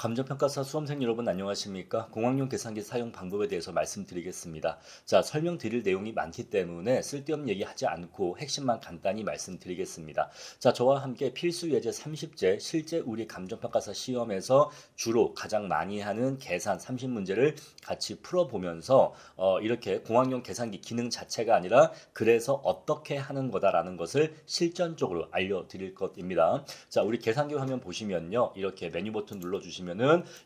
감정평가사 수험생 여러분 안녕하십니까? 공학용 계산기 사용 방법에 대해서 말씀드리겠습니다. 자, 설명드릴 내용이 많기 때문에 쓸데없는 얘기하지 않고 핵심만 간단히 말씀드리겠습니다. 자, 저와 함께 필수 예제 30제 실제 우리 감정평가사 시험에서 주로 가장 많이 하는 계산 30문제를 같이 풀어보면서 이렇게 공학용 계산기 기능 자체가 아니라 그래서 어떻게 하는 거다라는 것을 실전적으로 알려드릴 것입니다. 자, 우리 계산기 화면 보시면요. 이렇게 메뉴 버튼 눌러주시면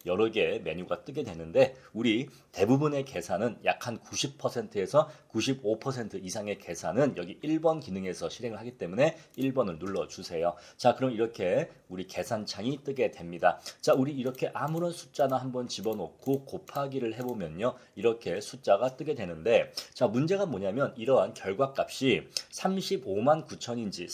여러 개의 메뉴가 뜨게 되는데 우리 대부분의 계산은 약 한 90%에서 95% 이상의 계산은 여기 1번 기능에서 실행을 하기 때문에 1번을 눌러주세요. 자, 그럼 이렇게 우리 계산창이 뜨게 됩니다. 자, 우리 이렇게 아무런 숫자나 한번 집어넣고 곱하기를 해보면요. 이렇게 숫자가 뜨게 되는데 자, 문제가 뭐냐면 이러한 결과값이 35만 9천인지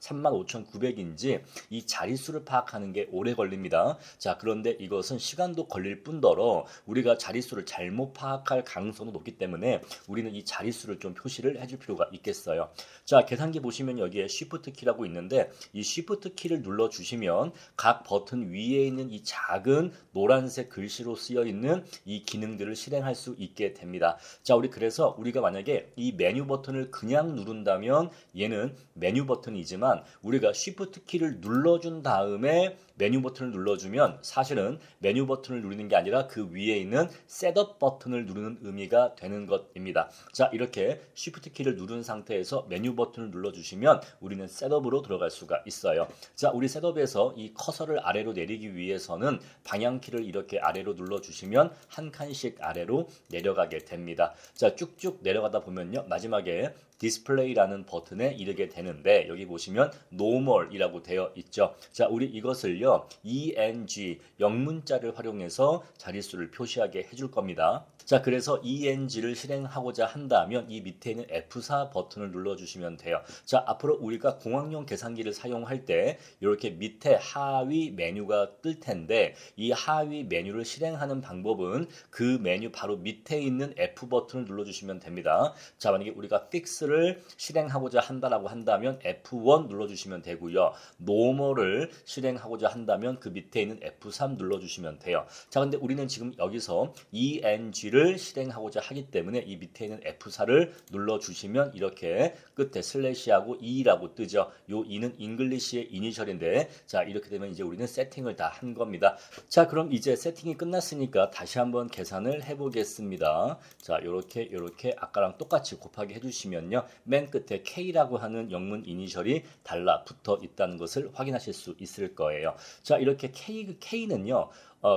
35,900인지 이 자릿수를 파악하는 게 오래 걸립니다. 자, 그런데 이것은 시간도 걸릴 뿐더러 우리가 자릿수를 잘못 파악할 가능성도 높기 때문에 우리는 이 자릿수를 좀 표시를 해줄 필요가 있겠어요. 자, 계산기 보시면 여기에 Shift 키라고 있는데 이 Shift 키를 눌러주시면 각 버튼 위에 있는 이 작은 노란색 글씨로 쓰여 있는 이 기능들을 실행할 수 있게 됩니다. 자, 그래서 우리가 만약에 이 메뉴 버튼을 그냥 누른다면 얘는 메뉴 버튼이지만 우리가 Shift 키를 눌러준 다음에 메뉴 버튼을 눌러주면 사실은 메뉴 버튼을 누르는 게 아니라 그 위에 있는 셋업 버튼을 누르는 의미가 되는 것입니다. 자, 이렇게 Shift 키를 누른 상태에서 메뉴 버튼을 눌러주시면 우리는 셋업으로 들어갈 수가 있어요. 자, 우리 셋업에서 이 커서를 아래로 내리기 위해서는 방향키를 이렇게 아래로 눌러주시면 한 칸씩 아래로 내려가게 됩니다. 자, 쭉쭉 내려가다 보면요. 마지막에 디스플레이라는 버튼에 이르게 되는데 여기 보시면 normal이라고 되어 있죠. 자, 우리 이것을요. ENG 영문자를 활용해서 자릿수를 표시하게 해줄 겁니다. 자, 그래서 ENG를 실행하고자 한다면 이 밑에 있는 F4 버튼을 눌러주시면 돼요. 자, 앞으로 우리가 공학용 계산기를 사용할 때 이렇게 밑에 하위 메뉴가 뜰 텐데 이 하위 메뉴를 실행하는 방법은 그 메뉴 바로 밑에 있는 F 버튼을 눌러주시면 됩니다. 자, 만약에 우리가 fix를 실행하고자 한다라고 한다면 F1 눌러주시면 되고요. normal을 실행하고자 한다면 그 밑에 있는 F3 눌러주시면 돼요. 자, 근데 우리는 지금 여기서 ENG를 실행하고자 하기 때문에 이 밑에 있는 F4를 눌러주시면 이렇게 끝에 슬래시하고 E라고 뜨죠. 요 E는 잉글리시의 이니셜인데 자, 이렇게 되면 이제 우리는 세팅을 다 한 겁니다. 자, 그럼 이제 세팅이 끝났으니까 다시 한번 계산을 해보겠습니다. 자, 요렇게 아까랑 똑같이 곱하기 해주시면요. 맨 끝에 K라고 하는 영문 이니셜이 달라붙어 있다는 것을 확인하실 수 있을 거예요. 자, 이렇게 K는요.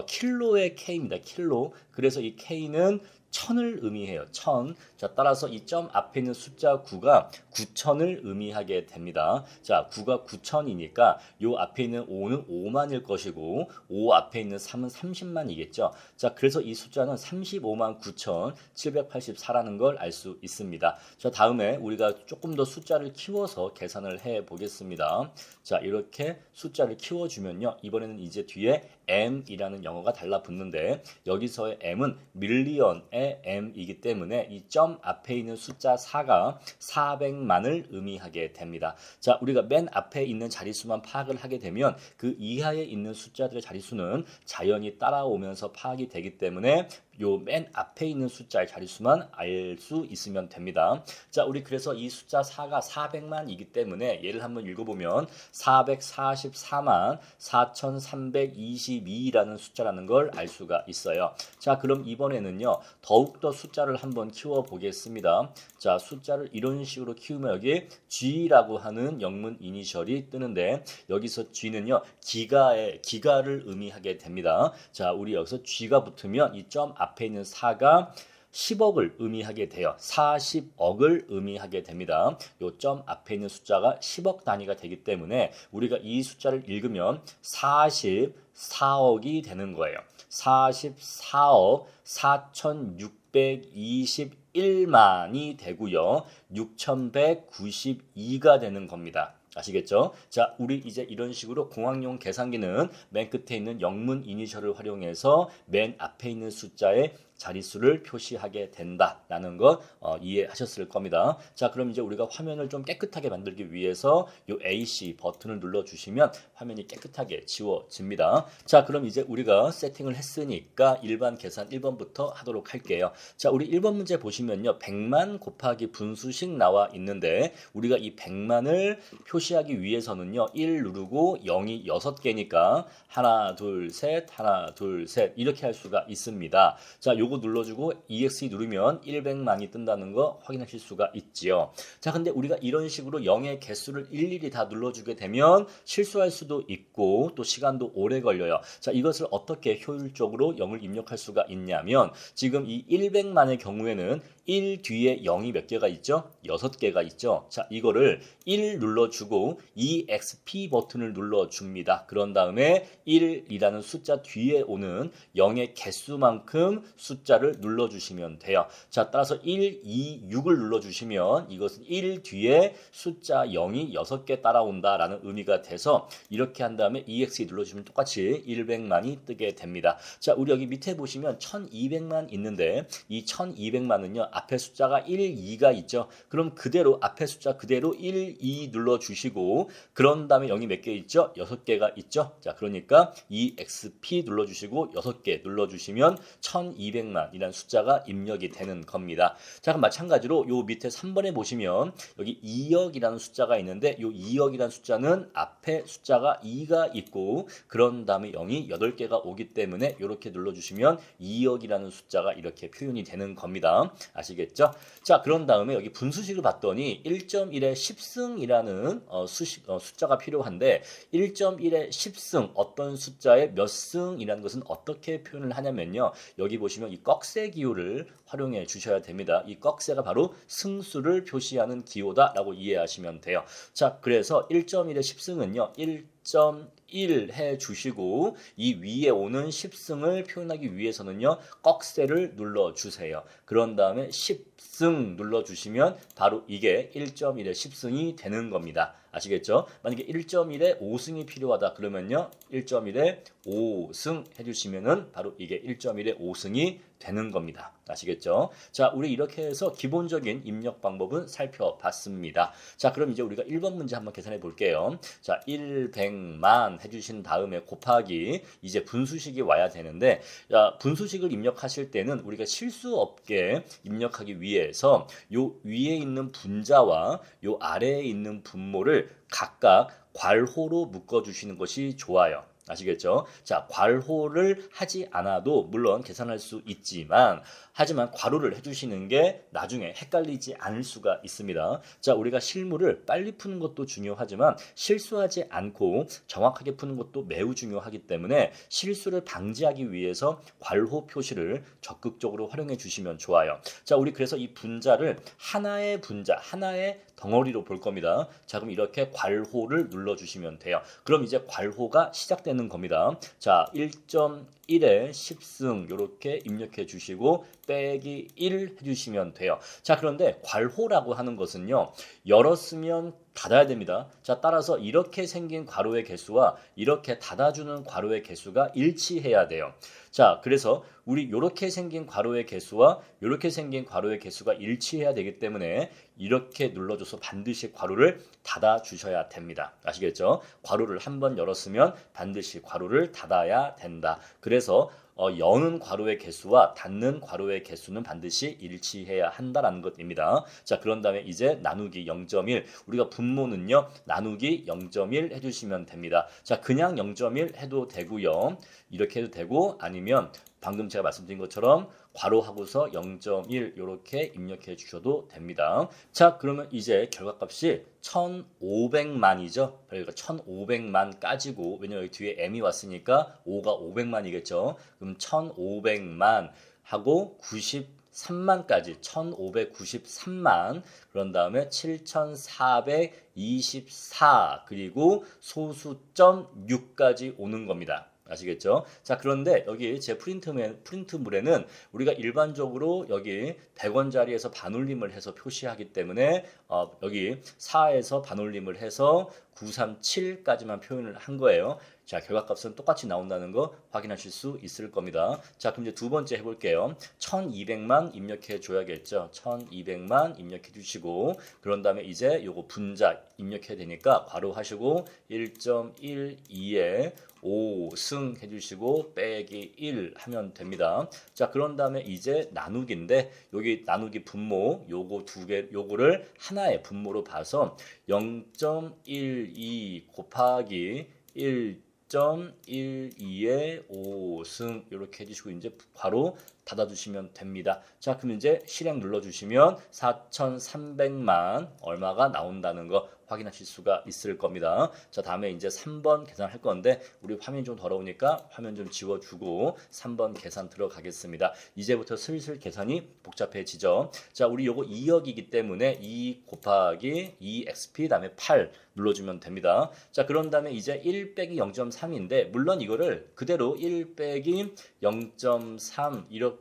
킬로의 K입니다. 킬로. 그래서 이 K는 1000을 의미해요. 1000. 자, 따라서 이 점 앞에 있는 숫자 9가 9000을 의미하게 됩니다. 자, 9가 9000이니까 요 앞에 있는 5는 5만일 것이고 5 앞에 있는 3은 30만이겠죠. 자, 그래서 이 숫자는 35만 9784라는 걸 알 수 있습니다. 자, 다음에 우리가 조금 더 숫자를 키워서 계산을 해 보겠습니다. 자, 이렇게 숫자를 키워주면요. 이번에는 이제 뒤에 M이라는 영어가 달라붙는데 여기서의 M은 밀리언의 M이기 때문에 이 점 앞에 있는 숫자 4가 400만을 의미하게 됩니다. 자, 우리가 맨 앞에 있는 자릿수만 파악을 하게 되면 그 이하에 있는 숫자들의 자릿수는 자연히 따라오면서 파악이 되기 때문에 요 맨 앞에 있는 숫자의 자릿수만 알 수 있으면 됩니다. 자, 우리 그래서 이 숫자 4가 400만이기 때문에 얘를 한번 읽어보면 444만 4322라는 숫자라는 걸 알 수가 있어요. 자, 그럼 이번에는요. 더욱더 숫자를 한번 키워보겠습니다. 자, 숫자를 이런 식으로 키우면 여기 G라고 하는 영문 이니셜이 뜨는데 여기서 G는요. 기가를 의미하게 됩니다. 자, 우리 여기서 G가 붙으면 이 점 앞에 있는 4가 10억을 의미하게 돼요. 40억을 의미하게 됩니다. 요 점 앞에 있는 숫자가 10억 단위가 되기 때문에 우리가 이 숫자를 읽으면 44억이 되는 거예요. 44억 4621만이 되고요. 6192가 되는 겁니다. 아시겠죠? 자, 우리 이제 이런 식으로 공학용 계산기는 맨 끝에 있는 영문 이니셜을 활용해서 맨 앞에 있는 숫자의 자릿수를 표시하게 된다라는 거 이해하셨을 겁니다. 자, 그럼 이제 우리가 화면을 좀 깨끗하게 만들기 위해서 요 AC 버튼을 눌러주시면 화면이 깨끗하게 지워집니다. 자, 그럼 이제 우리가 세팅을 했으니까 일반 계산 1번부터 하도록 할게요. 자, 우리 1번 문제 보시면요. 100만 곱하기 분수식 나와 있는데 우리가 이 100만을 표시하기 위해서는요. 1 누르고 0이 6개니까 하나, 둘, 셋, 하나, 둘, 셋 이렇게 할 수가 있습니다. 자, 요거 눌러주고 EXE 누르면 100만이 뜬다는 거 확인하실 수가 있지요. 자, 근데 우리가 이런 식으로 0의 개수를 일일이 다 눌러주게 되면 실수할 수도 있고 또 시간도 오래 걸려요. 자, 이것을 어떻게 효율적으로 0을 입력할 수가 있냐면 지금 이 100만의 경우에는 1 뒤에 0이 몇 개가 있죠? 6개가 있죠. 자, 이거를 1 눌러주고 EXP 버튼을 눌러줍니다. 그런 다음에 1이라는 숫자 뒤에 오는 0의 개수만큼 숫자를 눌러주시면 돼요. 자, 따라서 1, 2, 6을 눌러주시면 이것은 1 뒤에 숫자 0이 6개 따라온다라는 의미가 돼서 이렇게 한 다음에 EXE 눌러주시면 똑같이 100만이 뜨게 됩니다. 자, 우리 여기 밑에 보시면 1200만 있는데 이 1200만은요. 앞에 숫자가 1, 2가 있죠. 그럼 그대로 앞에 숫자 그대로 1, 2 눌러주시고 그런 다음에 0이 몇 개 있죠? 6개가 있죠. 자, 그러니까 EXP 눌러주시고 6개 눌러주시면 1200만이라는 숫자가 입력이 되는 겁니다. 자, 그럼 마찬가지로 요 밑에 3번에 보시면 여기 2억이라는 숫자가 있는데 요 2억이라는 숫자는 앞에 숫자가 2가 있고 그런 다음에 0이 8개가 오기 때문에 이렇게 눌러주시면 2억이라는 숫자가 이렇게 표현이 되는 겁니다. 아시겠죠? 자, 그런 다음에 여기 분수식을 봤더니 1.1의 10승이라는 숫자가 필요한데 1.1의 10승 어떤 숫자의 몇 승이라는 것은 어떻게 표현을 하냐면요. 여기 보시면 이 꺽쇠 기호를 활용해 주셔야 됩니다. 이 꺽쇠가 바로 승수를 표시하는 기호다라고 이해하시면 돼요. 자, 그래서 1.1의 10승은요. 1.1 해주시고 이 위에 오는 10승을 표현하기 위해서는요. 꺽쇠를 눌러주세요. 그런 다음에 10승 눌러주시면 바로 이게 1.1의 10승이 되는 겁니다. 아시겠죠? 만약에 1.1에 5승이 필요하다 그러면요. 1.1에 5승 해주시면은 바로 이게 1.1에 5승이 되는 겁니다. 아시겠죠? 자, 우리 이렇게 해서 기본적인 입력 방법은 살펴봤습니다. 자, 그럼 이제 우리가 1번 문제 한번 계산해 볼게요. 자, 100만 해주신 다음에 곱하기 이제 분수식이 와야 되는데 자, 분수식을 입력하실 때는 우리가 실수 없게 입력하기 위해서 요 위에 있는 분자와 요 아래에 있는 분모를 각각 괄호로 묶어주시는 것이 좋아요. 아시겠죠? 자, 괄호를 하지 않아도 물론 계산할 수 있지만 하지만 괄호를 해주시는 게 나중에 헷갈리지 않을 수가 있습니다. 자, 우리가 실물을 빨리 푸는 것도 중요하지만 실수하지 않고 정확하게 푸는 것도 매우 중요하기 때문에 실수를 방지하기 위해서 괄호 표시를 적극적으로 활용해 주시면 좋아요. 자, 우리 그래서 이 분자를 하나의 분자, 하나의 덩어리로 볼 겁니다. 자, 그럼 이렇게 괄호를 눌러주시면 돼요. 그럼 이제 괄호가 시작되는 겁니다. 자, 1.1에 10승 이렇게 입력해 주시고 빼기 1 해주시면 돼요. 자, 그런데 괄호라고 하는 것은요. 열었으면 닫아야 됩니다. 자, 따라서 이렇게 생긴 괄호의 개수와 이렇게 닫아주는 괄호의 개수가 일치해야 돼요. 자, 그래서 우리 이렇게 생긴 괄호의 개수와 이렇게 생긴 괄호의 개수가 일치해야 되기 때문에 이렇게 눌러줘서 반드시 괄호를 닫아 주셔야 됩니다. 아시겠죠? 괄호를 한번 열었으면 반드시 괄호를 닫아야 된다. 그래서 여는 괄호의 개수와 닫는 괄호의 개수는 반드시 일치해야 한다라는 것입니다. 자, 그런 다음에 이제 나누기 0.1 우리가 분모는요 나누기 0.1 해주시면 됩니다. 자, 그냥 0.1 해도 되고요. 이렇게 해도 되고 아니면 방금 제가 말씀드린 것처럼 괄호하고서 0.1 이렇게 입력해 주셔도 됩니다. 자, 그러면 이제 결과값이 1500만이죠. 그러니까 1500만까지고 왜냐면 여기 뒤에 m이 왔으니까 5가 500만이겠죠. 그럼 1500만 하고 93만까지 1593만 그런 다음에 7424 그리고 소수점 6까지 오는 겁니다. 아시겠죠? 자, 그런데 여기 제 프린트물에는 우리가 일반적으로 여기 100원짜리에서 반올림을 해서 표시하기 때문에 여기 4에서 반올림을 해서 937까지만 표현을 한 거예요. 자, 결과값은 똑같이 나온다는 거 확인하실 수 있을 겁니다. 자, 그럼 이제 두 번째 해볼게요. 1200만 입력해 줘야겠죠. 1200만 입력해 주시고, 그런 다음에 이제 요거 분자 입력해야 되니까 괄호 하시고 1.12에 5승 해주시고 빼기 1 하면 됩니다. 자, 그런 다음에 이제 나누기인데 여기 나누기 분모 요거 두 개 요거를 하나의 분모로 봐서 0.12 곱하기 1.12에 5승 이렇게 해주시고 이제 괄호 닫아주시면 됩니다. 자, 그럼 이제 실행 눌러주시면 4,300만 얼마가 나온다는 거 확인하실 수가 있을 겁니다. 자, 다음에 이제 3번 계산할 건데 우리 화면이 좀 더러우니까 화면 좀 지워주고 3번 계산 들어가겠습니다. 이제부터 슬슬 계산이 복잡해지죠. 자, 우리 요거 2억이기 때문에 2 곱하기 2xp 다음에 8 눌러주면 됩니다. 자, 그런 다음에 이제 1 빼기 0.3인데 물론 이거를 그대로 1 빼기 0.3 이렇게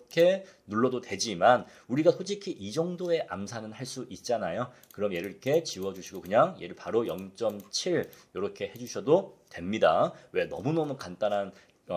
눌러도 되지만 우리가 솔직히 이 정도의 암산은 할 수 있잖아요. 그럼 얘를 이렇게 지워주시고 그냥 얘를 바로 0.7 이렇게 해주셔도 됩니다. 왜? 너무너무 간단한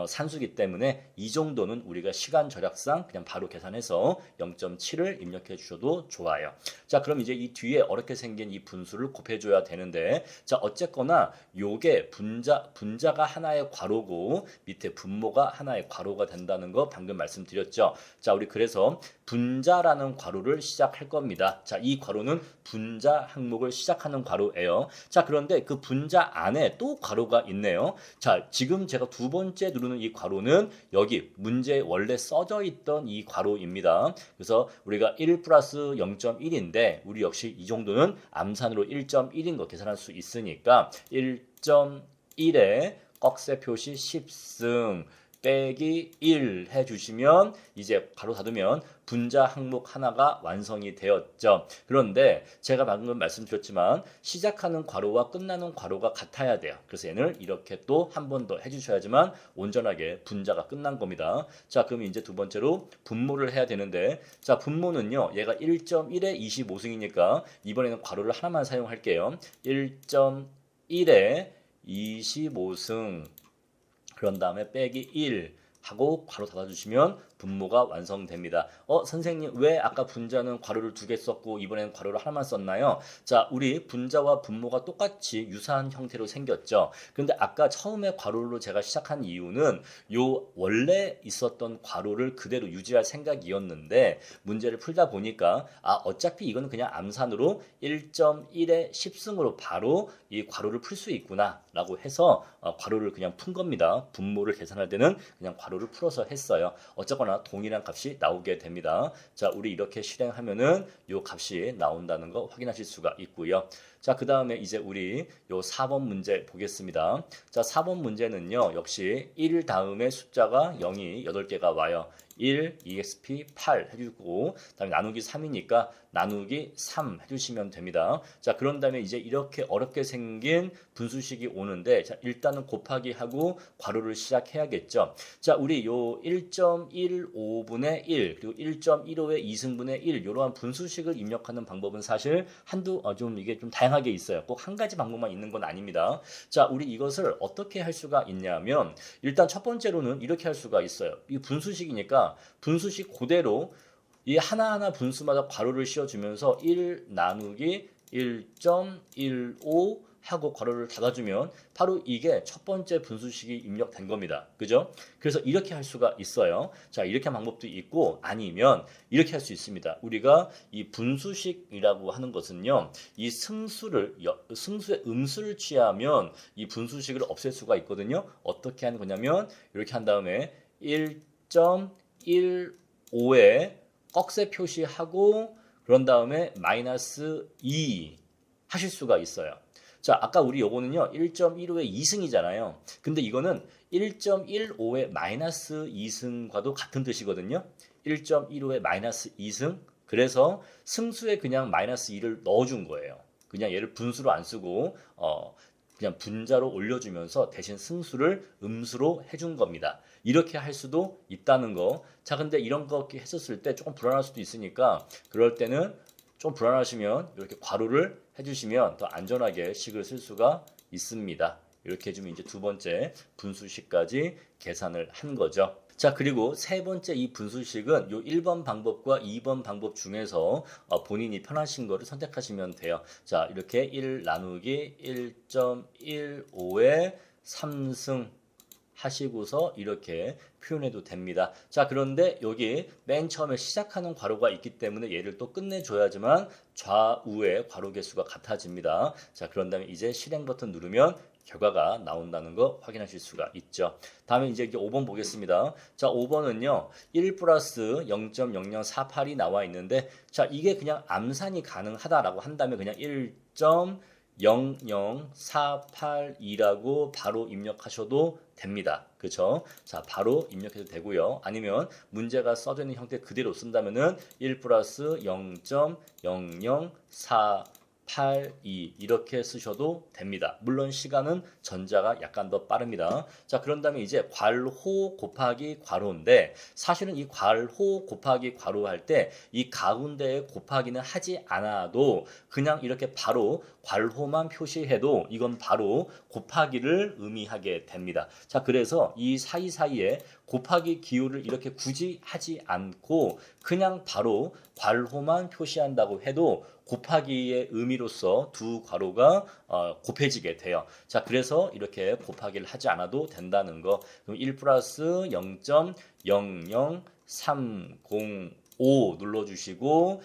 산수기 때문에 이 정도는 우리가 시간 절약상 그냥 바로 계산해서 0.7을 입력해 주셔도 좋아요. 자, 그럼 이제 이 뒤에 어렵게 생긴 이 분수를 곱해줘야 되는데, 자, 어쨌거나 요게 분자가 하나의 괄호고 밑에 분모가 하나의 괄호가 된다는 거 방금 말씀드렸죠. 자, 우리 그래서 분자라는 괄호를 시작할 겁니다. 자, 이 괄호는 분자 항목을 시작하는 괄호예요. 자, 그런데 그 분자 안에 또 괄호가 있네요. 자, 지금 제가 두 번째 누르는 이 괄호는 여기 문제에 원래 써져 있던 이 괄호입니다. 그래서 우리가 1 플러스 0.1인데 우리 역시 이 정도는 암산으로 1.1인 거 계산할 수 있으니까 1.1에 꺽쇠 표시 10승 빼기 1 해주시면 이제 바로 닫으면 분자 항목 하나가 완성이 되었죠. 그런데 제가 방금 말씀드렸지만 시작하는 괄호와 끝나는 괄호가 같아야 돼요. 그래서 얘를 이렇게 또 한 번 더 해주셔야지만 온전하게 분자가 끝난 겁니다. 자, 그럼 이제 두 번째로 분모를 해야 되는데, 자, 분모는요 얘가 1.1에 25승이니까 이번에는 괄호를 하나만 사용할게요. 1.1에 25승 그런 다음에 빼기 1 하고 괄호 닫아주시면 분모가 완성됩니다. 선생님 왜 아까 분자는 괄호를 두 개 썼고 이번에는 괄호를 하나만 썼나요? 자, 우리 분자와 분모가 똑같이 유사한 형태로 생겼죠. 그런데 아까 처음에 괄호로 제가 시작한 이유는 요 원래 있었던 괄호를 그대로 유지할 생각이었는데 문제를 풀다 보니까 어차피 이거는 그냥 암산으로 1.1에 10승으로 바로 이 괄호를 풀 수 있구나 라고 해서 괄호를 그냥 푼 겁니다. 분모를 계산할 때는 그냥 괄호를 풀어서 했어요. 어쨌거나 동일한 값이 나오게 됩니다. 자, 우리 이렇게 실행하면은 요 값이 나온다는 거 확인하실 수가 있고요. 자, 그 다음에 이제 우리 요 4번 문제 보겠습니다. 자, 4번 문제는요 역시 1 다음에 숫자가 0이 8개가 와요. 1, EXP 8 해주고 그다음에 나누기 3이니까 나누기 3 해주시면 됩니다. 자, 그런 다음에 이제 이렇게 어렵게 생긴 분수식이 오는데 자, 일단은 곱하기 하고 괄호를 시작해야겠죠. 자, 우리 요 1.15분의 1 그리고 1.15의 2승분의 1 이러한 분수식을 입력하는 방법은 사실 좀 이게 좀 다양하게 있어요. 꼭 한 가지 방법만 있는 건 아닙니다. 자, 우리 이것을 어떻게 할 수가 있냐면 일단 첫 번째로는 이렇게 할 수가 있어요. 이 분수식이니까 분수식 그대로 이 하나하나 분수마다 괄호를 씌워주면서 1 나누기 1.15 하고 괄호를 닫아주면 바로 이게 첫 번째 분수식이 입력된 겁니다. 그죠? 그래서 이렇게 할 수가 있어요. 자, 이렇게 하는 방법도 있고 아니면 이렇게 할 수 있습니다. 우리가 이 분수식이라고 하는 것은요. 이 승수의 음수를 취하면 이 분수식을 없앨 수가 있거든요. 어떻게 하는 거냐면 이렇게 한 다음에 1.15에 꺽쇠 표시하고 그런 다음에 마이너스 2 하실 수가 있어요. 자, 아까 우리 요거는요 1.15의 2승이잖아요. 근데 이거는 1.15의 마이너스 2승과도 같은 뜻이거든요. 1.15의 마이너스 2승. 그래서 승수에 그냥 마이너스 2를 넣어준 거예요. 그냥 얘를 분수로 안 쓰고 그냥 분자로 올려주면서 대신 승수를 음수로 해준 겁니다. 이렇게 할 수도 있다는 거. 자, 근데 이런 거 했었을 때 조금 불안할 수도 있으니까 그럴 때는 좀 불안하시면 이렇게 괄호를 해주시면 더 안전하게 식을 쓸 수가 있습니다. 이렇게 해주면 이제 두 번째 분수식까지 계산을 한 거죠. 자, 그리고 세 번째 이 분수식은 요 1번 방법과 2번 방법 중에서 본인이 편하신 거를 선택하시면 돼요. 자, 이렇게 1 나누기 1.15의 3승 하시고서 이렇게 표현해도 됩니다. 자, 그런데 여기 맨 처음에 시작하는 괄호가 있기 때문에 얘를 또 끝내줘야지만 좌우의 괄호 개수가 같아집니다. 자, 그런 다음에 이제 실행 버튼 누르면 결과가 나온다는 거 확인하실 수가 있죠. 다음에 이제 5번 보겠습니다. 자, 5번은요. 1 플러스 0.0048이 나와 있는데 자, 이게 그냥 암산이 가능하다라고 한다면 그냥 1.00482라고 바로 입력하셔도 됩니다. 그렇죠? 자, 바로 입력해도 되고요. 아니면 문제가 써져 있는 형태 그대로 쓴다면은 1 플러스 0.00482 이렇게 쓰셔도 됩니다. 물론 시간은 전자가 약간 더 빠릅니다. 자, 그런 다음에 이제 괄호 곱하기 괄호인데 사실은 이 괄호 곱하기 괄호 할 때 이 가운데에 곱하기는 하지 않아도 그냥 이렇게 바로 괄호만 표시해도 이건 바로 곱하기를 의미하게 됩니다. 자, 그래서 이 사이사이에 곱하기 기호를 이렇게 굳이 하지 않고 그냥 바로 괄호만 표시한다고 해도 곱하기의 의미로서 두 괄호가 곱해지게 돼요. 자, 그래서 이렇게 곱하기를 하지 않아도 된다는 거. 그럼 1 플러스 0.00305 눌러주시고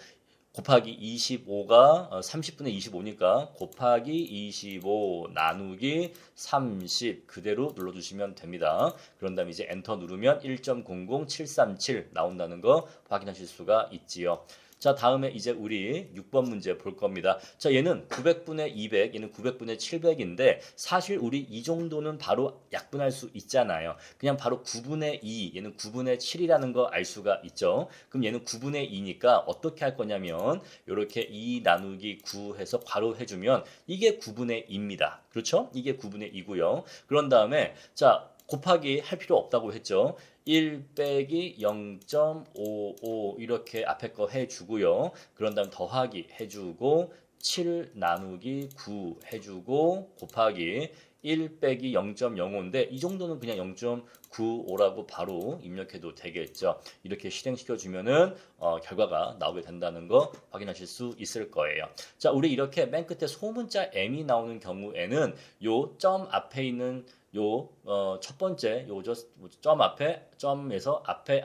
곱하기 25가 30분의 25니까 곱하기 25 나누기 30 그대로 눌러주시면 됩니다. 그런 다음에 이제 엔터 누르면 1.00737 나온다는 거 확인하실 수가 있지요. 자, 다음에 이제 우리 6번 문제 볼 겁니다. 자, 얘는 900분의 200, 얘는 900분의 700인데 사실 우리 이 정도는 바로 약분할 수 있잖아요. 그냥 바로 9분의 2, 얘는 9분의 7이라는 거 알 수가 있죠. 그럼 얘는 9분의 2니까 어떻게 할 거냐면 이렇게 2 나누기 9 해서 괄호 해주면 이게 9분의 2입니다. 그렇죠? 이게 9분의 2고요. 그런 다음에 자, 곱하기 할 필요 없다고 했죠. 1 빼기 0.55 이렇게 앞에 거 해주고요. 그런 다음 더하기 해주고 7 나누기 9 해주고 곱하기 1 빼기 0.05인데 이 정도는 그냥 0.95라고 바로 입력해도 되겠죠. 이렇게 실행시켜주면은 결과가 나오게 된다는 거 확인하실 수 있을 거예요. 자, 우리 이렇게 맨 끝에 소문자 m이 나오는 경우에는 요 점 앞에 있는 요 첫 번째 요 점 앞에 점에서 앞에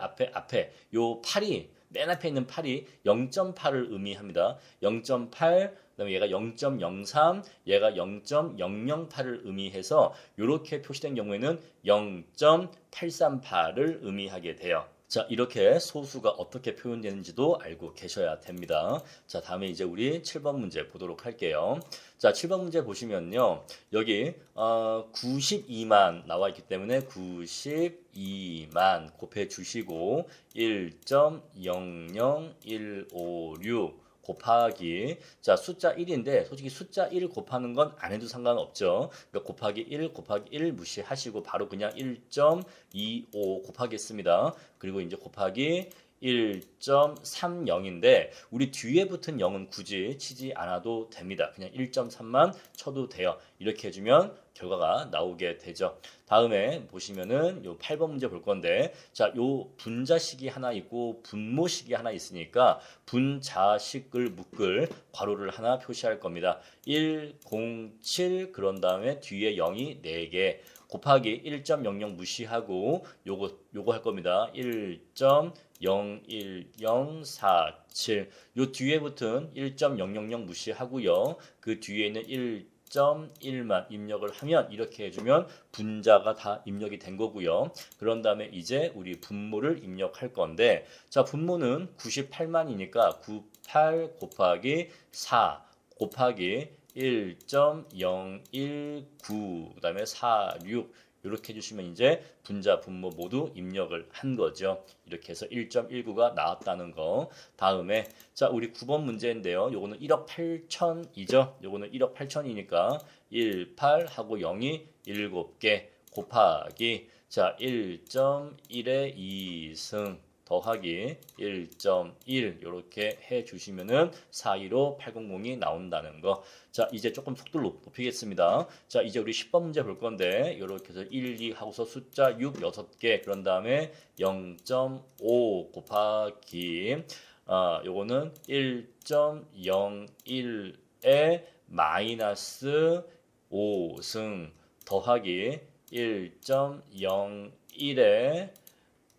요 8이 맨 앞에 있는 8이 0.8을 의미합니다. 0.8 그다음에 얘가 0.03, 얘가 0.008을 의미해서 이렇게 표시된 경우에는 0.838을 의미하게 돼요. 자, 이렇게 소수가 어떻게 표현되는지도 알고 계셔야 됩니다. 자, 다음에 이제 우리 7번 문제 보도록 할게요. 자, 7번 문제 보시면요. 여기 92만 나와 있기 때문에 92만 곱해 주시고 1.00156 곱하기 자 숫자 1인데 솔직히 숫자 1 곱하는 건 안 해도 상관없죠. 그러니까 곱하기 1 곱하기 1 무시하시고 바로 그냥 1.25 곱하겠습니다. 그리고 이제 곱하기 1.30인데 우리 뒤에 붙은 0은 굳이 치지 않아도 됩니다. 그냥 1.3만 쳐도 돼요. 이렇게 해주면 결과가 나오게 되죠. 다음에 보시면은 요 8번 문제 볼 건데 자, 요 분자식이 하나 있고 분모식이 하나 있으니까 분자식을 묶을 괄호를 하나 표시할 겁니다. 1, 0, 7 그런 다음에 뒤에 0이 4개 곱하기 1.00 무시하고 요거 할 겁니다. 1.01047 요 뒤에 붙은 1.000 무시하고요. 그 뒤에 있는 1.1만 입력을 하면 이렇게 해주면 분자가 다 입력이 된 거고요. 그런 다음에 이제 우리 분모를 입력할 건데 자, 분모는 98만이니까 98 곱하기 4 곱하기 1.019 그다음에 46 이렇게 해주시면 이제 분자 분모 모두 입력을 한 거죠. 이렇게 해서 1.19가 나왔다는 거. 다음에 자, 우리 9번 문제인데요. 요거는 1억 8천이죠. 요거는 1억 8천이니까 18 하고 0이 7개 곱하기 자, 1.1의 2승 더하기 1.1 이렇게 해주시면은 415,800이 나온다는 거. 자, 이제 조금 속도를 높이겠습니다. 자, 이제 우리 10번 문제 볼 건데 이렇게 해서 1, 2 하고서 숫자 6, 6개 그런 다음에 0.5 곱하기 요거는 1.01에 마이너스 5승 더하기 1.01에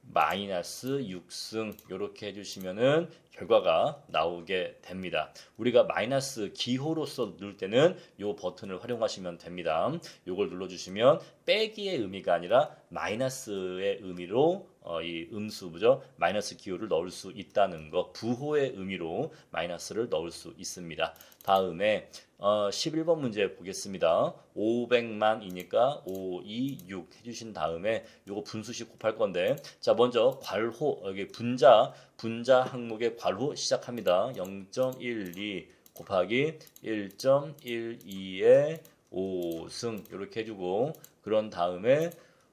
마이너스 6승 이렇게 해주시면은 결과가 나오게 됩니다. 우리가 마이너스 기호로서 누를 때는 이 버튼을 활용하시면 됩니다. 이걸 눌러주시면 빼기의 의미가 아니라 마이너스의 의미로 이 음수죠. 마이너스 기호를 넣을 수 있다는 거. 부호의 의미로 마이너스를 넣을 수 있습니다. 다음에 11번 문제 보겠습니다. 500만이니까 526 해주신 다음에 요거 분수식 곱할 건데 자 먼저 괄호 여기 분자 항목의 괄호 시작합니다. 0.12 곱하기 1.12의 5승 이렇게 해주고 그런 다음에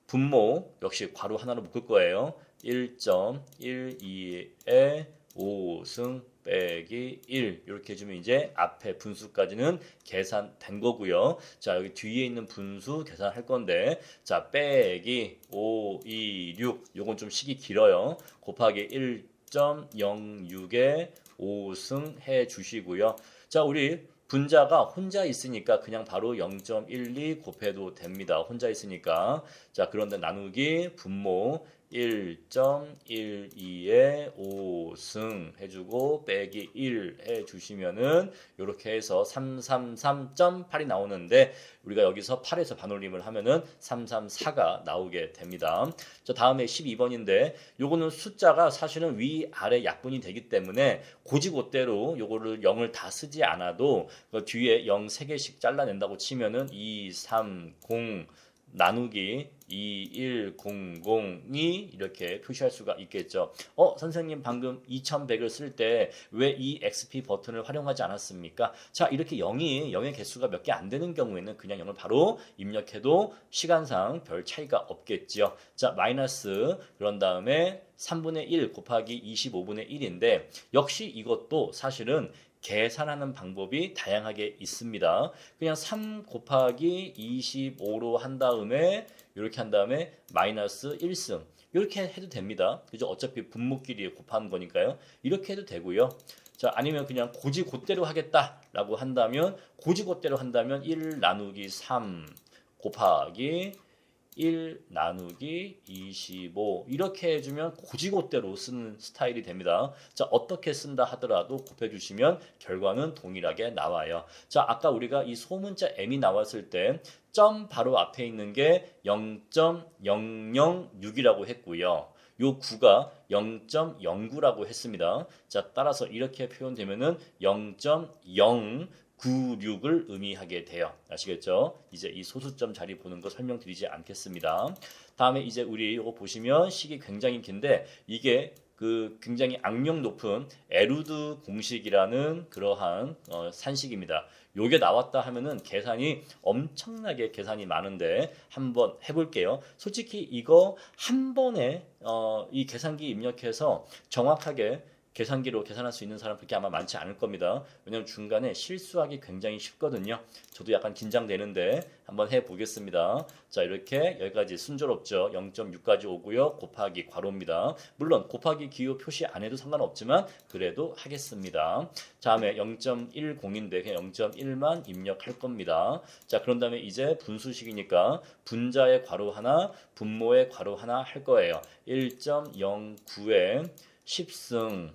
분모 역시 괄호 하나로 묶을 거예요. 1.12의 5승 빼기 1 이렇게 해주면 이제 앞에 분수까지는 계산된 거고요. 자 여기 뒤에 있는 분수 계산할 건데 자 빼기 5, 2, 6 요건 좀 식이 길어요. 곱하기 1.06에 5승 해 주시고요. 자 우리 분자가 혼자 있으니까 그냥 바로 0.12 곱해도 됩니다. 혼자 있으니까. 자, 그런데 나누기 분모 1.12에 5승 해주고 빼기 1 해주시면은 이렇게 해서 333.8이 나오는데 우리가 여기서 8에서 반올림을 하면은 334가 나오게 됩니다. 자, 다음에 12번인데 요거는 숫자가 사실은 위아래 약분이 되기 때문에 고지고대로 요거를 0을 다 쓰지 않아도 그 뒤에 0 3개씩 잘라낸다고 치면은 2, 3, 0 나누기 2100이 이렇게 표시할 수가 있겠죠. 선생님 방금 2100을 쓸 때 왜 이 XP 버튼을 활용하지 않았습니까? 자, 이렇게 0의 개수가 몇 개 안 되는 경우에는 그냥 0을 바로 입력해도 시간상 별 차이가 없겠죠. 자, 마이너스 그런 다음에 3분의 1 곱하기 25분의 1인데 역시 이것도 사실은 계산하는 방법이 다양하게 있습니다. 그냥 3 곱하기 25로 한 다음에 이렇게 한 다음에 마이너스 1승 이렇게 해도 됩니다. 그죠? 어차피 분모끼리 곱하는 거니까요. 이렇게 해도 되고요. 자, 아니면 그냥 고지고대로 하겠다라고 한다면 1 나누기 3 곱하기 1 나누기 25 이렇게 해주면 고지고대로 쓰는 스타일이 됩니다. 자, 어떻게 쓴다 하더라도 곱해주시면 결과는 동일하게 나와요. 자, 아까 우리가 이 소문자 m이 나왔을 때 점 바로 앞에 있는 게 0.006이라고 했고요. 요 9가 0.09라고 했습니다. 자, 따라서 이렇게 표현되면은 0.096을 의미하게 돼요. 아시겠죠? 이제 이 소수점 자리 보는 거 설명드리지 않겠습니다. 다음에 이제 우리 이거 보시면 식이 굉장히 긴데 이게 그 굉장히 악명 높은 에루드 공식이라는 그러한 산식입니다. 요게 나왔다 하면은 계산이 엄청나게 계산이 많은데 한번 해볼게요. 솔직히 이거 한 번에 이 계산기 입력해서 정확하게 계산기로 계산할 수 있는 사람 그렇게 아마 많지 않을 겁니다. 왜냐하면 중간에 실수하기 굉장히 쉽거든요. 저도 약간 긴장되는데 한번 해보겠습니다. 자, 이렇게 여기까지 순조롭죠. 0.6까지 오고요. 곱하기 괄호입니다. 물론 곱하기 기호 표시 안 해도 상관없지만 그래도 하겠습니다. 다음에 0.10인데 그냥 0.1만 입력할 겁니다. 자, 그런 다음에 이제 분수식이니까 분자의 괄호 하나, 분모의 괄호 하나 할 거예요. 1.09에 10승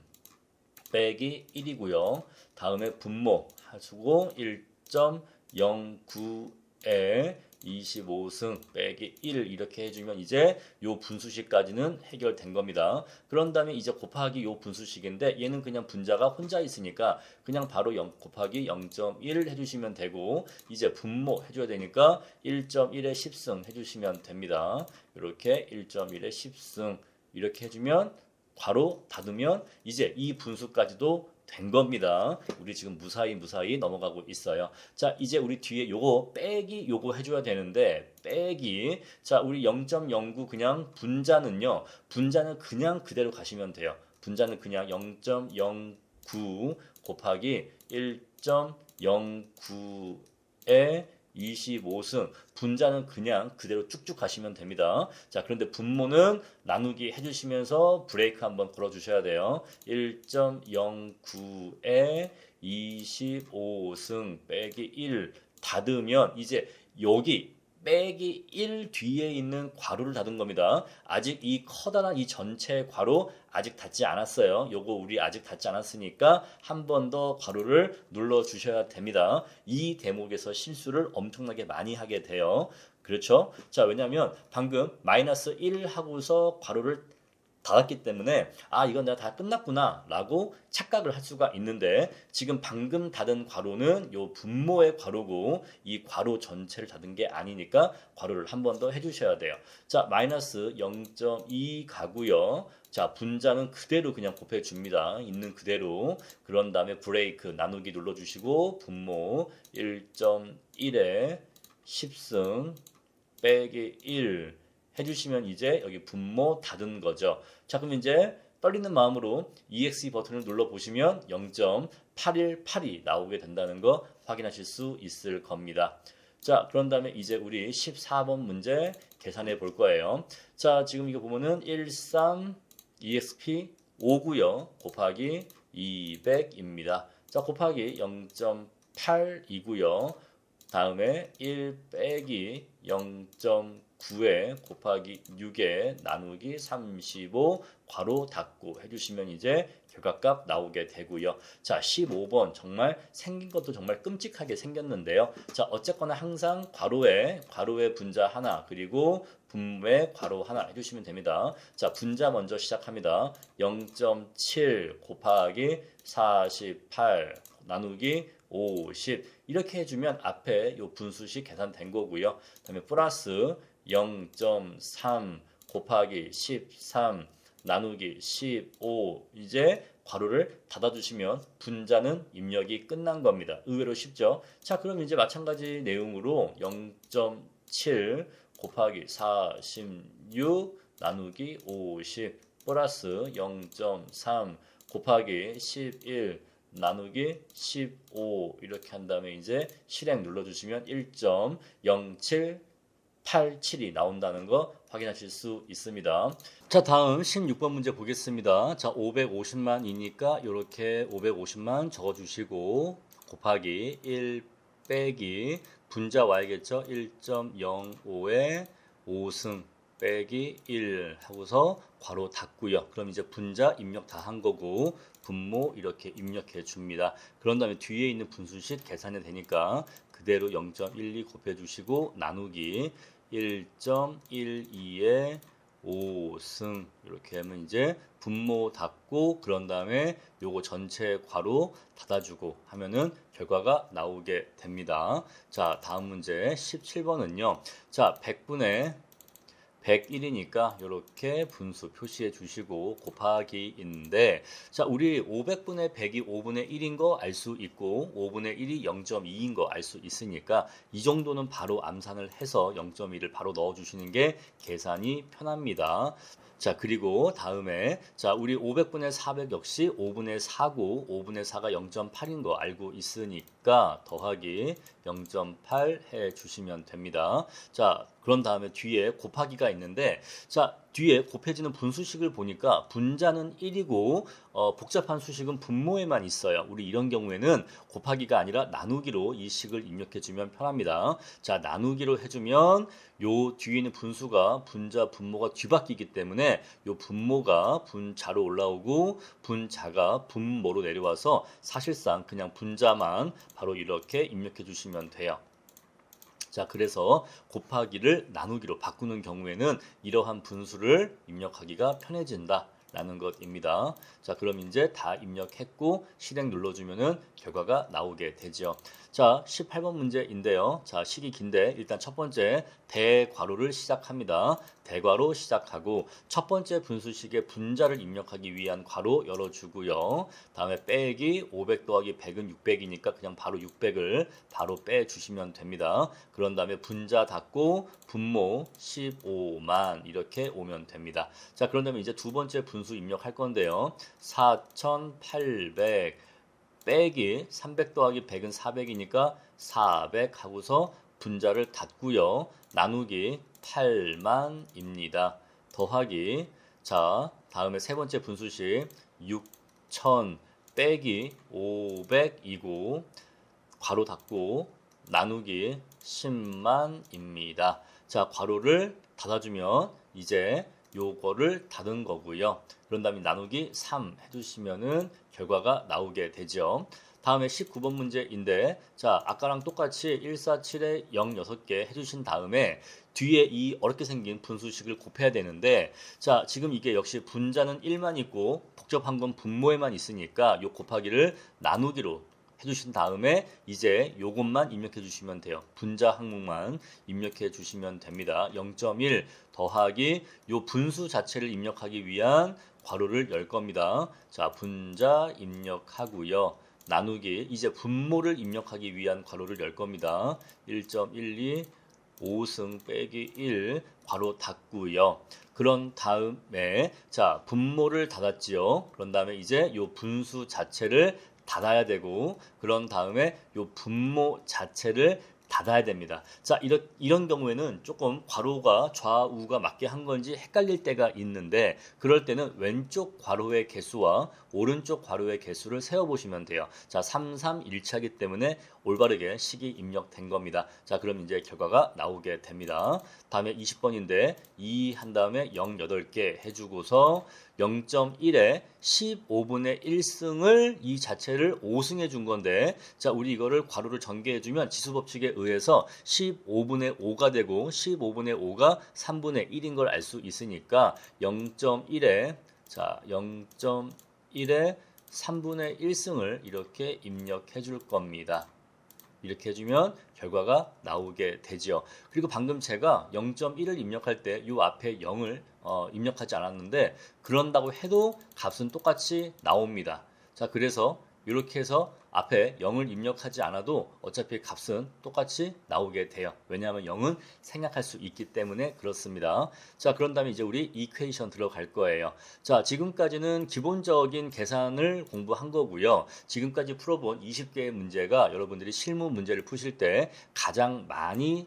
빼기 1이고요. 다음에 분모 하시고 1.09에 25승 빼기 1 이렇게 해주면 이제 요 분수식까지는 해결된 겁니다. 그런 다음에 이제 곱하기 요 분수식인데 얘는 그냥 분자가 혼자 있으니까 그냥 바로 0 곱하기 0.1 해주시면 되고 이제 분모 해줘야 되니까 1.1에 10승 해주시면 됩니다. 이렇게 1.1에 10승 이렇게 해주면 괄호 닫으면 이제 이 분수까지도 된 겁니다. 우리 지금 무사히 넘어가고 있어요. 자, 이제 우리 뒤에 요거 빼기 요거 해줘야 되는데 빼기. 자, 우리 0.09 그냥 분자는요. 분자는 그냥 그대로 가시면 돼요. 분자는 그냥 0.09 곱하기 1.09에 25승. 분자는 그냥 그대로 쭉쭉 가시면 됩니다. 자, 그런데 분모는 나누기 해주시면서 브레이크 한번 걸어주셔야 돼요. 1.09에 25승 빼기 1 닫으면 이제 여기 빼기 1 뒤에 있는 괄호를 닫은 겁니다. 아직 이 커다란 이 전체 괄호 아직 닫지 않았어요. 요거 우리 아직 닫지 않았으니까 한 번 더 괄호를 눌러 주셔야 됩니다. 이 대목에서 실수를 엄청나게 많이 하게 돼요. 그렇죠? 자, 왜냐면 방금 마이너스 1 하고서 괄호를 닫았기 때문에 아, 이건 내가 다 끝났구나 라고 착각을 할 수가 있는데 지금 방금 닫은 괄호는 요 분모의 괄호고 이 괄호 전체를 닫은 게 아니니까 괄호를 한 번 더 해주셔야 돼요. 자, 마이너스 0.2 가고요. 자, 분자는 그대로 그냥 곱해줍니다. 있는 그대로. 그런 다음에 브레이크 나누기 눌러주시고 분모 1.1에 10승 빼기 1 해주시면 이제 여기 분모 닫은 거죠. 자, 그럼 이제 떨리는 마음으로 EXE 버튼을 눌러보시면 0.818이 나오게 된다는 거 확인하실 수 있을 겁니다. 자, 그런 다음에 이제 우리 14번 문제 계산해 볼 거예요. 자, 지금 이거 보면은 13 EXP 5고요. 곱하기 200입니다. 자, 곱하기 0.8이고요. 다음에 1 빼기 0.9에 곱하기 6에 나누기 35 괄호 닫고 해주시면 이제 결과값 나오게 되고요. 자, 15번 정말 생긴 것도 정말 끔찍하게 생겼는데요. 자, 어쨌거나 항상 괄호에 분자 하나 그리고 분모에 괄호 하나 해주시면 됩니다. 자, 분자 먼저 시작합니다. 0.7 곱하기 48 나누기 50 이렇게 해주면 앞에 요 분수식 계산된 거고요. 그다음에 플러스 0.3 곱하기 13 나누기 15 이제 괄호를 닫아주시면 분자는 입력이 끝난 겁니다. 의외로 쉽죠? 자, 그럼 이제 마찬가지 내용으로 0.7 곱하기 46 나누기 50 플러스 0.3 곱하기 11 나누기 15 이렇게 한 다음에 이제 실행 눌러주시면 1.0787이 나온다는 거 확인하실 수 있습니다. 자, 다음 16번 문제 보겠습니다. 자, 550만이니까 이렇게 550만 적어주시고 곱하기 1 빼기 분자 와야겠죠. 1.05에 5승 빼기 1 하고서 괄호 닫고요. 그럼 이제 분자 입력 다 한 거고 분모 이렇게 입력해 줍니다. 그런 다음에 뒤에 있는 분수식 계산이 되니까 그대로 0.12 곱해 주시고 나누기 1.12에 5승 이렇게 하면 이제 분모 닫고 그런 다음에 요거 전체 괄호 닫아주고 하면은 결과가 나오게 됩니다. 자, 다음 문제 17번은요. 자, 100분의 101이니까 이렇게 분수 표시해 주시고 곱하기인데 자, 우리 500분의 100이 5분의 1인 거 알 수 있고 5분의 1이 0.2인 거 알 수 있으니까 이 정도는 바로 암산을 해서 0.2를 바로 넣어 주시는 게 계산이 편합니다. 자, 그리고 다음에 자, 우리 500분의 400 역시 5분의 4고 5분의 4가 0.8인 거 알고 있으니까 더하기 0.8 해 주시면 됩니다. 자, 그런 다음에 뒤에 곱하기가 있는데 자, 뒤에 곱해지는 분수식을 보니까 분자는 1이고 복잡한 수식은 분모에만 있어요. 우리 이런 경우에는 곱하기가 아니라 나누기로 이 식을 입력해주면 편합니다. 자, 나누기로 해주면 요 뒤에 있는 분수가 분자 분모가 뒤바뀌기 때문에 요 분모가 분자로 올라오고 분자가 분모로 내려와서 사실상 그냥 분자만 바로 이렇게 입력해 주시면 돼요. 자, 그래서 곱하기를 나누기로 바꾸는 경우에는 이러한 분수를 입력하기가 편해진다 라는 것입니다. 자, 그럼 이제 다 입력했고 실행 눌러주면은 결과가 나오게 되죠. 자, 18번 문제인데요. 자, 식이 긴데 일단 첫 번째 대괄호를 시작합니다. 대괄호 시작하고 첫 번째 분수식에 분자를 입력하기 위한 괄호 열어주고요. 다음에 빼기 500 더하기 100은 600이니까 그냥 바로 600을 바로 빼주시면 됩니다. 그런 다음에 분자 닫고 분모 15만 이렇게 오면 됩니다. 자, 그런 다음에 이제 두 번째 분수 입력할 건데요. 4800 빼기 300 더하기 100은 400이니까 400 하고서 분자를 닫고요. 나누기 8만입니다. 더하기 자 다음에 세 번째 분수식 6000 빼기 500이고 괄호 닫고 나누기 10만입니다. 자 괄호를 닫아주면 이제 요거를 닫은 거고요. 그런 다음에 나누기 3 해주시면은 결과가 나오게 되죠. 다음에 19번 문제인데 자 아까랑 똑같이 147에 0 6개 해주신 다음에 뒤에 이 어렵게 생긴 분수식을 곱해야 되는데 자 지금 이게 역시 분자는 1만 있고 복잡한 건 분모에만 있으니까 요 곱하기를 나누기로 해주신 다음에 이제 요것만 입력해 주시면 돼요. 분자 항목만 입력해 주시면 됩니다. 0.1 더하기 요 분수 자체를 입력하기 위한 괄호를 열 겁니다. 자 분자 입력하고요. 나누기 이제 분모를 입력하기 위한 괄호를 열 겁니다. 1.12 5승 빼기 1 괄호 닫고요. 그런 다음에 자 분모를 닫았지요. 그런 다음에 이제 요 분수 자체를 닫아야 되고 그런 다음에 요 분모 자체를 닫아야 됩니다. 자 이런 경우에는 조금 괄호가 좌우가 맞게 한 건지 헷갈릴 때가 있는데 그럴 때는 왼쪽 괄호의 개수와 오른쪽 괄호의 개수를 세어보시면 돼요. 자 3, 3, 1차이기 때문에 올바르게 식이 입력된 겁니다. 자 그럼 이제 결과가 나오게 됩니다. 다음에 20번인데 2 한 다음에 0, 8개 해주고서 0.1에 15분의 1승을 이 자체를 5승 해준 건데 자 우리 이거를 괄호를 전개해주면 지수법칙에 의해서 15분의 5가 되고 15분의 5가 3분의 1인 걸 알 수 있으니까 0.1에 자 0.1에 3분의 1승을 이렇게 입력해 줄 겁니다. 이렇게 해주면 결과가 나오게 되죠. 그리고 방금 제가 0.1을 입력할 때 이 앞에 0을 입력하지 않았는데 그런다고 해도 값은 똑같이 나옵니다. 자 그래서 이렇게 해서 앞에 0을 입력하지 않아도 어차피 값은 똑같이 나오게 돼요. 왜냐하면 0은 생략할 수 있기 때문에 그렇습니다. 자, 그런 다음에 이제 우리 이퀘이션 들어갈 거예요. 자, 지금까지는 기본적인 계산을 공부한 거고요. 지금까지 풀어본 20개의 문제가 여러분들이 실무 문제를 푸실 때 가장 많이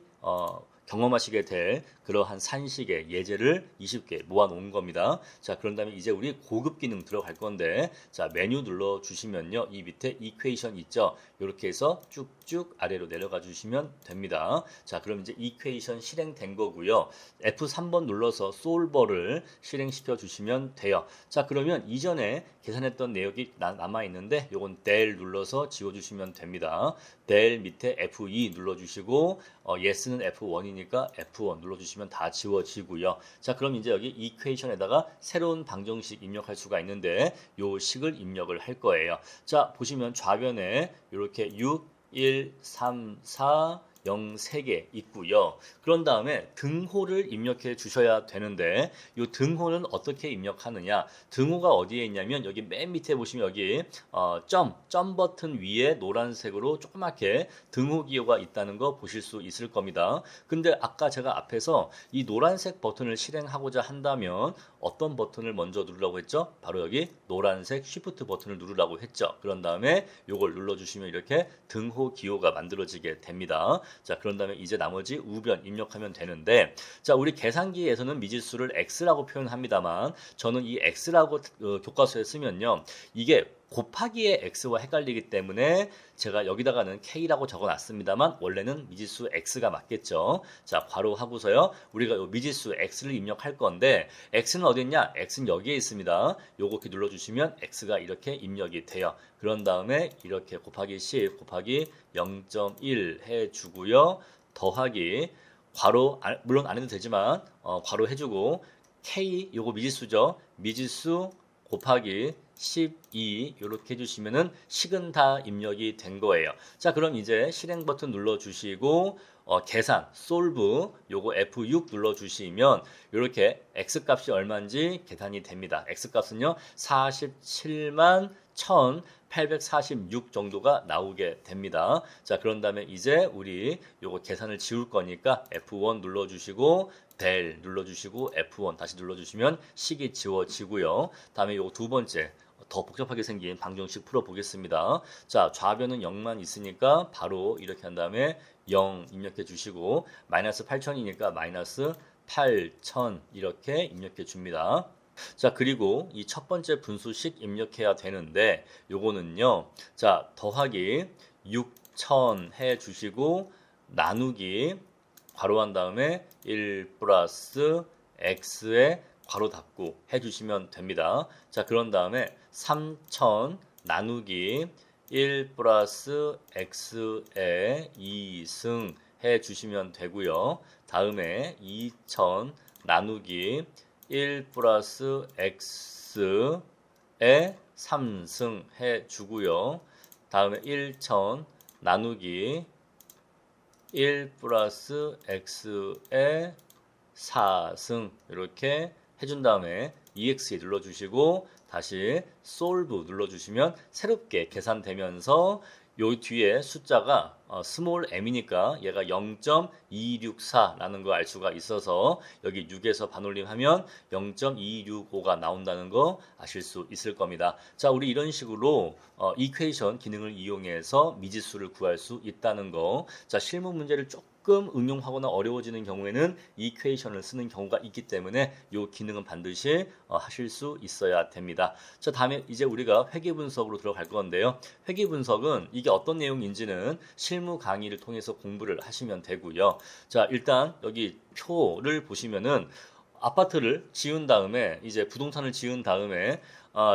경험하시게 될 그러한 산식의 예제를 20개 모아놓은 겁니다. 자, 그런 다음에 이제 우리 고급 기능 들어갈 건데, 자, 메뉴 눌러주시면요. 이 밑에 이퀘이션 있죠? 이렇게 해서 쭉쭉 아래로 내려가 주시면 됩니다. 자, 그럼 이제 이퀘이션 실행된 거고요. F3번 눌러서 솔버를 실행시켜 주시면 돼요. 자, 그러면 이전에 계산했던 내역이 남아있는데, 요건 del 눌러서 지워주시면 됩니다. del 밑에 F2 눌러주시고, yes는 F1이니까 F1 눌러주시면 다 지워지고요. 자, 그럼 이제 여기 이퀘이션에다가 새로운 방정식 입력할 수가 있는데 요 식을 입력을 할 거예요. 자, 보시면 좌변에 이렇게 6, 1, 3, 4, 0 3개 있고요. 그런 다음에 등호를 입력해 주셔야 되는데 이 등호는 어떻게 입력하느냐? 등호가 어디에 있냐면 여기 맨 밑에 보시면 여기 점 버튼 위에 노란색으로 조그맣게 등호 기호가 있다는 거 보실 수 있을 겁니다. 근데 아까 제가 앞에서 이 노란색 버튼을 실행하고자 한다면 어떤 버튼을 먼저 누르라고 했죠? 바로 여기 노란색 Shift 버튼을 누르라고 했죠. 그런 다음에 이걸 눌러주시면 이렇게 등호 기호가 만들어지게 됩니다. 자, 그런 다음에 이제 나머지 우변 입력하면 되는데 자, 우리 계산기에서는 미지수를 x라고 표현합니다만 저는 이 x라고 교과서에 쓰면요. 이게 곱하기의 x와 헷갈리기 때문에 제가 여기다가는 k라고 적어놨습니다만 원래는 미지수 x가 맞겠죠. 자, 괄호하고서요. 우리가 요 미지수 x를 입력할 건데 x는 어디 있냐? x는 여기에 있습니다. 요거 이렇게 눌러주시면 x가 이렇게 입력이 돼요. 그런 다음에 이렇게 곱하기 10 곱하기 0.1 해주고요. 더하기 괄호 물론 안 해도 되지만 괄호 해주고 k 요거 미지수죠. 미지수 곱하기 12 이렇게 해주시면은 식은 다 입력이 된 거예요. 자, 그럼 이제 실행 버튼 눌러주시고 계산, 솔브 요거 F6 눌러주시면 이렇게 X 값이 얼마인지 계산이 됩니다. X 값은요 47만 1846 정도가 나오게 됩니다. 자, 그런 다음에 이제 우리 요거 계산을 지울 거니까 F1 눌러주시고 벨 눌러주시고 F1 다시 눌러주시면 식이 지워지고요. 다음에 요거 두 번째 더 복잡하게 생긴 방정식 풀어보겠습니다. 자, 좌변은 0만 있으니까 바로 이렇게 한 다음에 0 입력해 주시고 마이너스 8천이니까 마이너스 8천 이렇게 입력해 줍니다. 자, 그리고 이 첫 번째 분수식 입력해야 되는데 요거는요. 자, 더하기 6천 해 주시고 나누기 괄호한 다음에 1 플러스 x에 괄호 닫고 해주시면 됩니다. 자, 그런 다음에 3천 나누기 1 플러스 x에 2승 해주시면 되고요. 다음에 2천 나누기 1 플러스 x에 3승 해주고요. 다음에 1천 나누기 1 플러스 x에 4승 이렇게 해준 다음에 EXE 눌러주시고 다시 솔브 눌러주시면 새롭게 계산되면서 요 뒤에 숫자가 스몰 m이니까 얘가 0.264라는 거 알 수가 있어서 여기 6에서 반올림하면 0.265가 나온다는 거 아실 수 있을 겁니다. 자, 우리 이런 식으로 이퀘이션 기능을 이용해서 미지수를 구할 수 있다는 거. 자, 실무 문제를 조금 응용하거나 어려워지는 경우에는 이퀘이션을 쓰는 경우가 있기 때문에 이 기능은 반드시 하실 수 있어야 됩니다. 자, 다음에 이제 우리가 회계 분석으로 들어갈 건데요. 회계 분석은 이게 어떤 내용인지는 실무 강의를 통해서 공부를 하시면 되고요. 자, 일단 여기 표를 보시면은 아파트를 지은 다음에 이제 부동산을 지은 다음에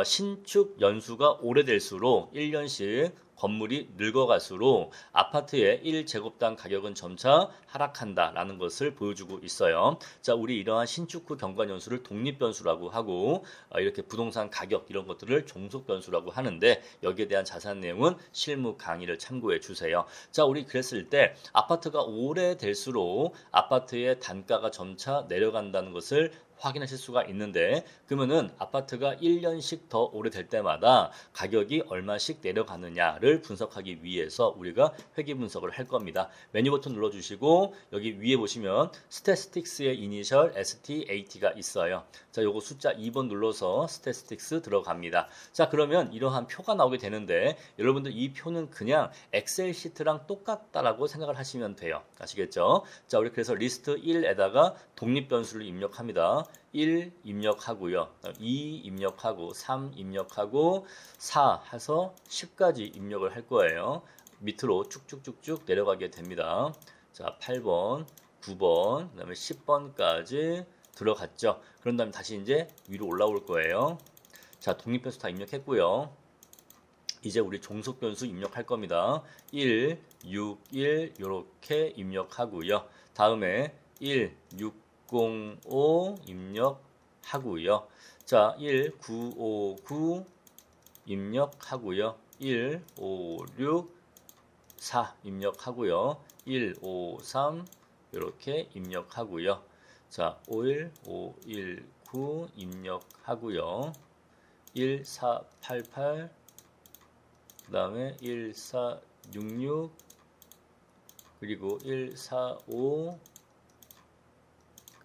신축 연수가 오래될수록 1년씩 건물이 늙어갈수록 아파트의 1제곱당 가격은 점차 하락한다라는 것을 보여주고 있어요. 자, 우리 이러한 신축 후 경관 연수를 독립변수라고 하고 이렇게 부동산 가격 이런 것들을 종속변수라고 하는데 여기에 대한 자세한 내용은 실무 강의를 참고해 주세요. 자, 우리 그랬을 때 아파트가 오래될수록 아파트의 단가가 점차 내려간다는 것을 확인하실 수가 있는데 그러면은 아파트가 1년씩 더 오래될 때마다 가격이 얼마씩 내려가느냐를 분석하기 위해서 우리가 회계 분석을 할 겁니다. 메뉴 버튼 눌러주시고 여기 위에 보시면 스태티스틱스의 이니셜 STAT가 있어요. 자, 요거 숫자 2번 눌러서 스태티스틱스 들어갑니다. 자, 그러면 이러한 표가 나오게 되는데 여러분들 이 표는 그냥 엑셀 시트랑 똑같다라고 생각을 하시면 돼요. 아시겠죠? 자, 우리 그래서 리스트 1에다가 독립변수를 입력합니다. 1 입력하고요. 2 입력하고 3 입력하고 4 해서 10까지 입력을 할 거예요. 밑으로 쭉쭉쭉쭉 내려가게 됩니다. 자, 8번, 9번, 그다음에 10번까지 들어갔죠. 그런 다음에 다시 이제 위로 올라올 거예요. 자, 독립변수 다 입력했고요. 이제 우리 종속변수 입력할 겁니다. 1, 6, 1 이렇게 입력하고요. 다음에 1, 6 605 입력하고요. 자, 1959 입력하고요. 1564 입력하고요. 153 이렇게 입력하고요. 자, 51519 입력하고요. 1488 그다음에 1466 그리고 145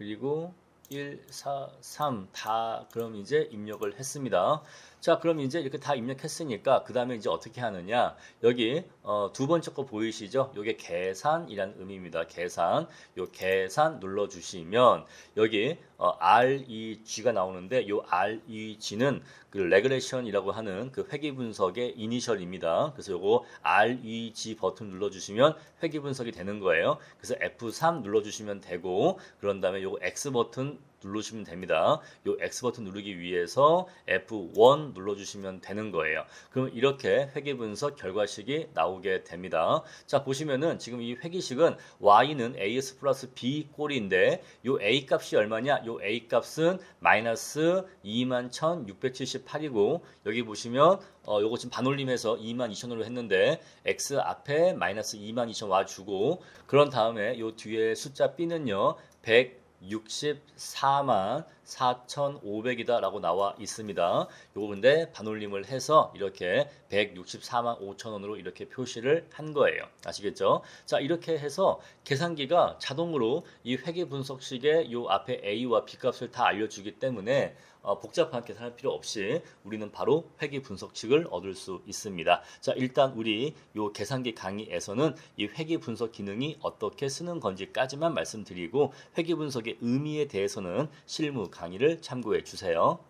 그리고 143 다 그럼 이제 입력을 했습니다. 자, 그럼 이제 이렇게 다 입력했으니까 그 다음에 이제 어떻게 하느냐? 여기 두 번째 거 보이시죠? 이게 계산이라는 의미입니다. 계산. 요 계산 눌러주시면 여기 REG가 나오는데 요 REG는 그 레그레션이라고 하는 그 회계 분석의 이니셜입니다. 그래서 요거 REG 버튼 눌러주시면 회계 분석이 되는 거예요. 그래서 F3 눌러주시면 되고 그런 다음에 요거 X 버튼 누르시면 됩니다. 요 X 버튼 누르기 위해서 F1 눌러주시면 되는 거예요. 그럼 이렇게 회계분석 결과식이 나오게 됩니다. 자, 보시면은 지금 이 회계식은 Y는 AS 플러스 B 꼴인데 요 A 값이 얼마냐? 요 A 값은 마이너스 21,678이고 여기 보시면 요거 지금 반올림해서 22,000으로 했는데 X 앞에 마이너스 22,000 와주고 그런 다음에 요 뒤에 숫자 B는요 164만 4,500이다 라고 나와 있습니다. 요거 근데 반올림을 해서 이렇게 164만 5천원으로 이렇게 표시를 한 거예요. 아시겠죠? 자, 이렇게 해서 계산기가 자동으로 이 회계 분석식의 요 앞에 A와 B 값을 다 알려주기 때문에 복잡한 계산할 필요 없이 우리는 바로 회계 분석식을 얻을 수 있습니다. 자, 일단 우리 요 계산기 강의에서는 이 회계 분석 기능이 어떻게 쓰는 건지까지만 말씀드리고 회계 분석의 의미에 대해서는 실무 강의를 참고해 주세요.